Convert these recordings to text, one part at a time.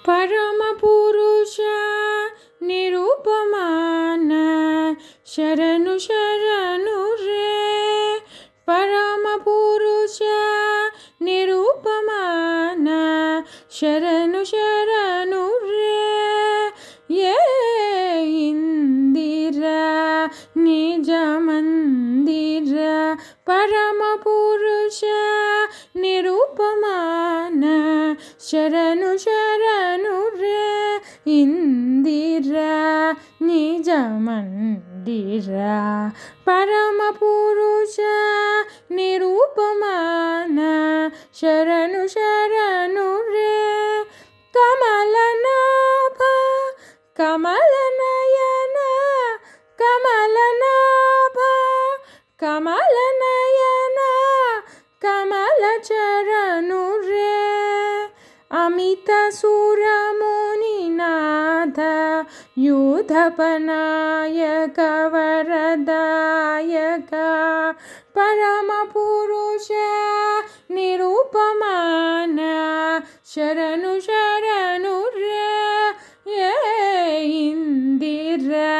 परम पुरुष निरूपमान शरणु शरणु रे परम पुरुष निरूपमान शरणु शरणु रे ये इंदिरा निज मंदिर परम पुरुष निरूपमान शरणु शरणु रे इंदिरा निज मंदिर परम पुरुष निरूपमान शरणु शरणु रे कमलनाभ कमलनयन कमलनाभ कमलनयन कमलचरणु रे अमित सुरमुनिनाथ युधपनायक वरदायक परम पुरुष निरूपमान शरणु शरणु रे ये इंदिरा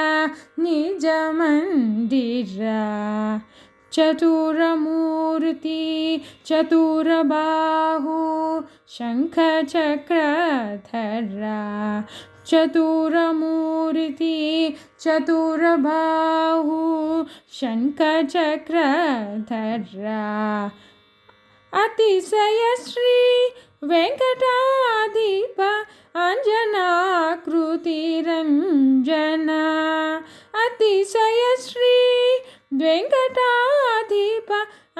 निज मंदिरा चतुरमूर्ति चतुरबाहु शंख चक्रधरा चतुरमूर्ति चतुरबाहु शंख चक्रधरा अतिशय श्री वेंकटाधिप अंजनाकृति रंजना अतिशय श्री वेंकटाधिप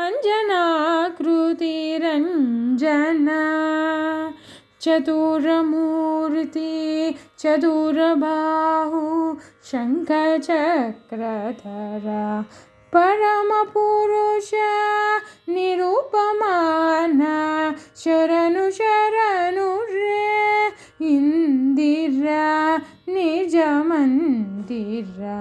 अंजनाकृति रंजना चतुरमूर्ति चतुरबाहु शंख चक्रधरा परम पुरुष निरूपमान शरणु शरणु रे इंदिरा निज मंदिरा।